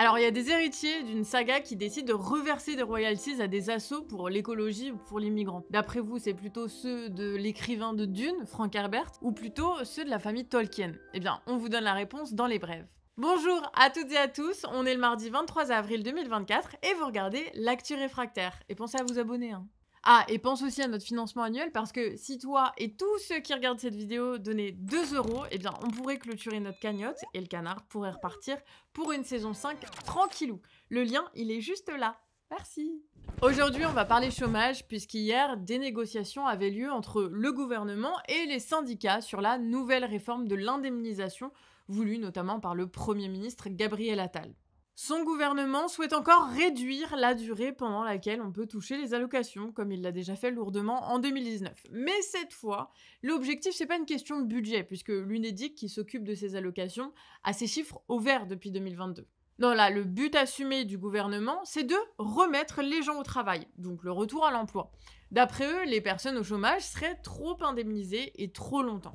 Alors, il y a des héritiers d'une saga qui décident de reverser des royalties à des assos pour l'écologie ou pour les migrants. D'après vous, c'est plutôt ceux de l'écrivain de Dune, Frank Herbert, ou plutôt ceux de la famille Tolkien? Eh bien, on vous donne la réponse dans les brèves. Bonjour à toutes et à tous, on est le mardi 23 avril 2024 et vous regardez l'Actu Réfractaire. Et pensez à vous abonner, hein. Ah, et pense aussi à notre financement annuel parce que si toi et tous ceux qui regardent cette vidéo donnaient 2 euros, eh bien on pourrait clôturer notre cagnotte et le canard pourrait repartir pour une saison 5 tranquillou. Le lien, il est juste là. Merci. Aujourd'hui, on va parler chômage puisqu'hier, des négociations avaient lieu entre le gouvernement et les syndicats sur la nouvelle réforme de l'indemnisation voulue notamment par le Premier ministre Gabriel Attal. Son gouvernement souhaite encore réduire la durée pendant laquelle on peut toucher les allocations, comme il l'a déjà fait lourdement en 2019. Mais cette fois, l'objectif, c'est pas une question de budget, puisque l'UNEDIC, qui s'occupe de ces allocations, a ses chiffres au vert depuis 2022. Non, là, le but assumé du gouvernement, c'est de remettre les gens au travail, donc le retour à l'emploi. D'après eux, les personnes au chômage seraient trop indemnisées et trop longtemps.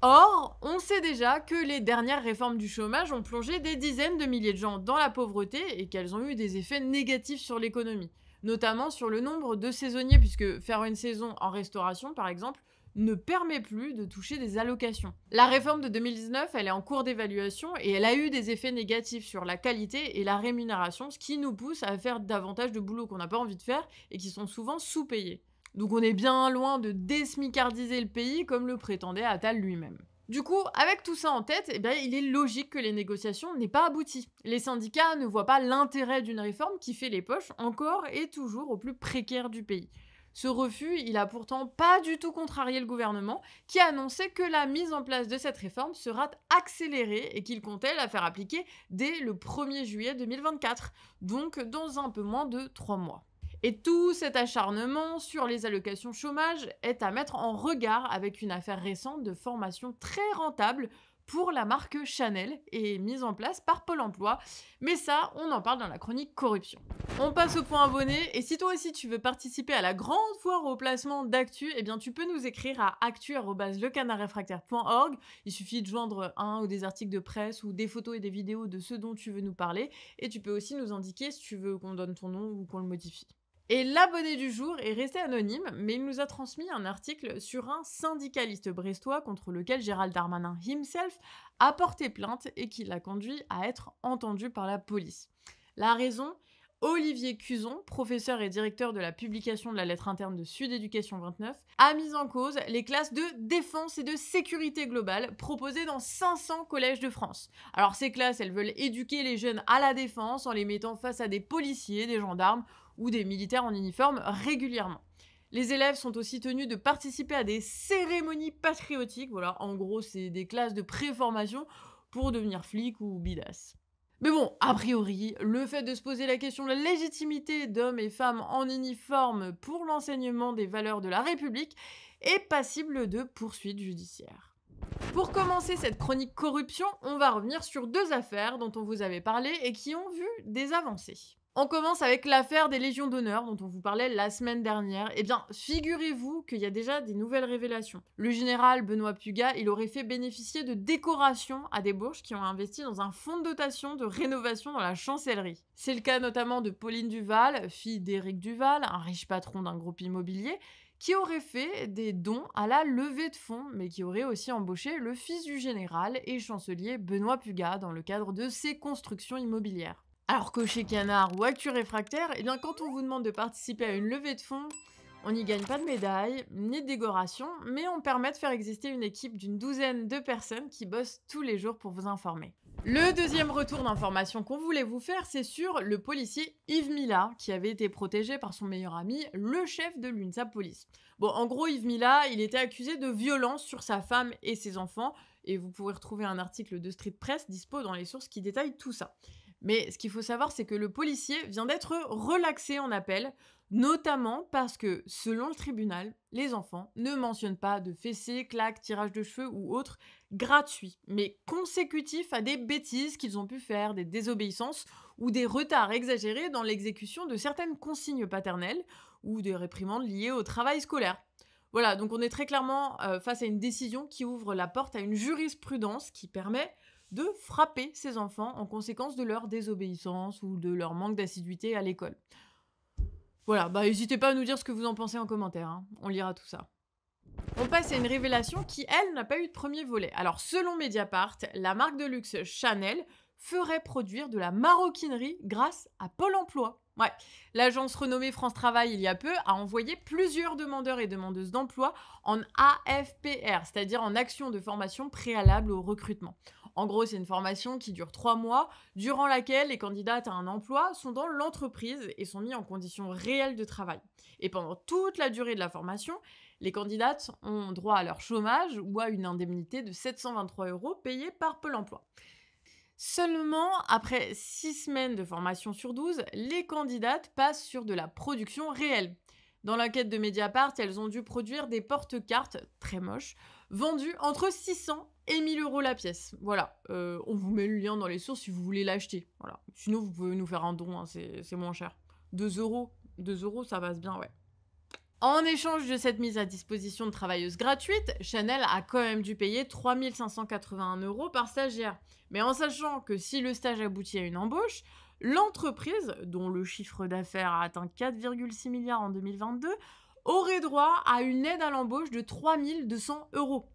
Or, on sait déjà que les dernières réformes du chômage ont plongé des dizaines de milliers de gens dans la pauvreté et qu'elles ont eu des effets négatifs sur l'économie, notamment sur le nombre de saisonniers, puisque faire une saison en restauration, par exemple, ne permet plus de toucher des allocations. La réforme de 2019, elle est en cours d'évaluation et elle a eu des effets négatifs sur la qualité et la rémunération, ce qui nous pousse à faire davantage de boulot qu'on n'a pas envie de faire et qui sont souvent sous-payés. Donc on est bien loin de désmicardiser le pays comme le prétendait Attal lui-même. Du coup, avec tout ça en tête, eh bien, il est logique que les négociations n'aient pas abouti. Les syndicats ne voient pas l'intérêt d'une réforme qui fait les poches encore et toujours aux plus précaires du pays. Ce refus, il a pourtant pas du tout contrarié le gouvernement, qui a annoncé que la mise en place de cette réforme sera accélérée et qu'il comptait la faire appliquer dès le 1er juillet 2024, donc dans un peu moins de 3 mois. Et tout cet acharnement sur les allocations chômage est à mettre en regard avec une affaire récente de formation très rentable pour la marque Chanel et mise en place par Pôle emploi. Mais ça, on en parle dans la chronique corruption. On passe au point abonné et si toi aussi tu veux participer à la grande foire au placement d'actu, eh bien tu peux nous écrire à actu@lecanardrefractaire.org. Il suffit de joindre un ou des articles de presse ou des photos et des vidéos de ce dont tu veux nous parler et tu peux aussi nous indiquer si tu veux qu'on donne ton nom ou qu'on le modifie. Et l'abonné du jour est resté anonyme, mais il nous a transmis un article sur un syndicaliste brestois contre lequel Gérald Darmanin himself a porté plainte et qui l'a conduit à être entendu par la police. La raison ? Olivier Cuzon, professeur et directeur de la publication de la lettre interne de Sud Éducation 29, a mis en cause les classes de défense et de sécurité globale proposées dans 500 collèges de France. Alors ces classes, elles veulent éduquer les jeunes à la défense en les mettant face à des policiers, des gendarmes ou des militaires en uniforme régulièrement. Les élèves sont aussi tenus de participer à des cérémonies patriotiques, voilà, en gros c'est des classes de préformation pour devenir flic ou bidas. Mais bon, a priori, le fait de se poser la question de la légitimité d'hommes et femmes en uniforme pour l'enseignement des valeurs de la République est passible de poursuites judiciaires. Pour commencer cette chronique corruption, on va revenir sur 2 affaires dont on vous avait parlé et qui ont vu des avancées. On commence avec l'affaire des Légions d'honneur dont on vous parlait la semaine dernière. Eh bien, figurez-vous qu'il y a déjà des nouvelles révélations. Le général Benoît Pugat, il aurait fait bénéficier de décorations à des bourges qui ont investi dans un fonds de dotation de rénovation dans la chancellerie. C'est le cas notamment de Pauline Duval, fille d'Éric Duval, un riche patron d'un groupe immobilier, qui aurait fait des dons à la levée de fonds, mais qui aurait aussi embauché le fils du général et chancelier Benoît Pugat dans le cadre de ses constructions immobilières. Alors que chez Canard ou Actu Réfractaire, eh bien quand on vous demande de participer à une levée de fonds, on n'y gagne pas de médaille, ni de décoration, mais on permet de faire exister une équipe d'une douzaine de personnes qui bossent tous les jours pour vous informer. Le deuxième retour d'information qu'on voulait vous faire, c'est sur le policier Yves Mila, qui avait été protégé par son meilleur ami, le chef de l'UNSA Police. Bon, en gros, Yves Mila, il était accusé de violence sur sa femme et ses enfants, et vous pouvez retrouver un article de Street Press dispo dans les sources qui détaillent tout ça. Mais ce qu'il faut savoir, c'est que le policier vient d'être relaxé en appel, notamment parce que, selon le tribunal, les enfants ne mentionnent pas de fessées, claques, tirage de cheveux ou autres gratuits, mais consécutifs à des bêtises qu'ils ont pu faire, des désobéissances ou des retards exagérés dans l'exécution de certaines consignes paternelles ou des réprimandes liées au travail scolaire. Voilà, donc on est très clairement face à une décision qui ouvre la porte à une jurisprudence qui permet de frapper ses enfants en conséquence de leur désobéissance ou de leur manque d'assiduité à l'école. Voilà, bah n'hésitez pas à nous dire ce que vous en pensez en commentaire, hein, on lira tout ça. On passe à une révélation qui, elle, n'a pas eu de premier volet. Alors, selon Mediapart, la marque de luxe Chanel ferait produire de la maroquinerie grâce à Pôle emploi. Ouais, l'agence renommée France Travail, il y a peu, a envoyé plusieurs demandeurs et demandeuses d'emploi en AFPR, c'est-à-dire en action de formation préalable au recrutement. En gros, c'est une formation qui dure 3 mois, durant laquelle les candidates à un emploi sont dans l'entreprise et sont mis en conditions réelles de travail. Et pendant toute la durée de la formation, les candidates ont droit à leur chômage ou à une indemnité de 723 € payée par Pôle emploi. Seulement, après 6 semaines de formation sur 12, les candidates passent sur de la production réelle. Dans l'enquête de Mediapart, elles ont dû produire des porte-cartes, très moches, vendus entre 600 et 1000 € la pièce. Voilà, on vous met le lien dans les sources si vous voulez l'acheter. Voilà. Sinon, vous pouvez nous faire un don, hein, c'est moins cher. 2 €, 2 €, ça passe bien, ouais. En échange de cette mise à disposition de travailleuses gratuites, Chanel a quand même dû payer 3 581 € par stagiaire. Mais en sachant que si le stage aboutit à une embauche, l'entreprise, dont le chiffre d'affaires a atteint 4,6 milliards en 2022, aurait droit à une aide à l'embauche de 3 200 €.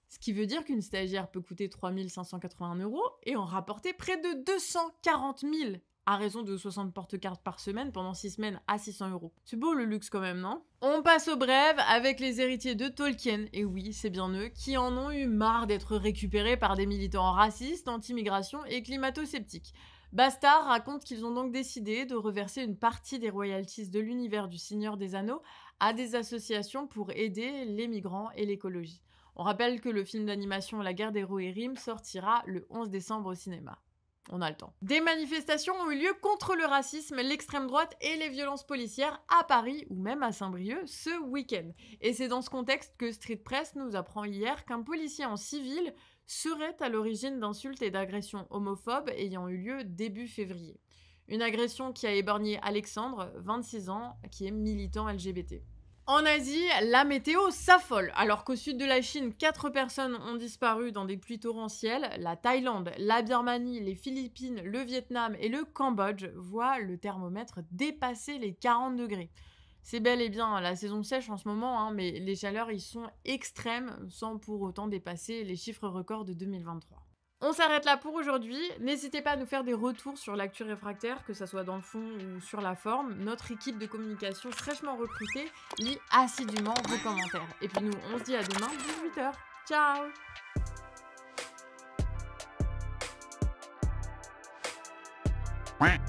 Ce qui veut dire qu'une stagiaire peut coûter 3 581 € et en rapporter près de 240 000 à raison de 60 porte-cartes par semaine pendant 6 semaines à 600 €. C'est beau le luxe quand même, non? On passe au brève avec les héritiers de Tolkien, et oui, c'est bien eux, qui en ont eu marre d'être récupérés par des militants racistes, anti-migration et climato-sceptiques. Bastard raconte qu'ils ont donc décidé de reverser une partie des royalties de l'univers du Seigneur des Anneaux à des associations pour aider les migrants et l'écologie. On rappelle que le film d'animation La guerre des Rohirrim sortira le 11 décembre au cinéma. On a le temps. Des manifestations ont eu lieu contre le racisme, l'extrême droite et les violences policières à Paris ou même à Saint-Brieuc ce week-end. Et c'est dans ce contexte que Street Press nous apprend hier qu'un policier en civil serait à l'origine d'insultes et d'agressions homophobes ayant eu lieu début février. Une agression qui a éborgné Alexandre, 26 ans, qui est militant LGBT. En Asie, la météo s'affole. Alors qu'au sud de la Chine, 4 personnes ont disparu dans des pluies torrentielles, la Thaïlande, la Birmanie, les Philippines, le Vietnam et le Cambodge voient le thermomètre dépasser les 40 degrés. C'est bel et bien la saison sèche en ce moment, hein, mais les chaleurs y sont extrêmes sans pour autant dépasser les chiffres records de 2023. On s'arrête là pour aujourd'hui. N'hésitez pas à nous faire des retours sur l'actu réfractaire, que ça soit dans le fond ou sur la forme. Notre équipe de communication fraîchement recrutée lit assidûment vos commentaires. Et puis nous, on se dit à demain, 18 h. Ciao! Ouais.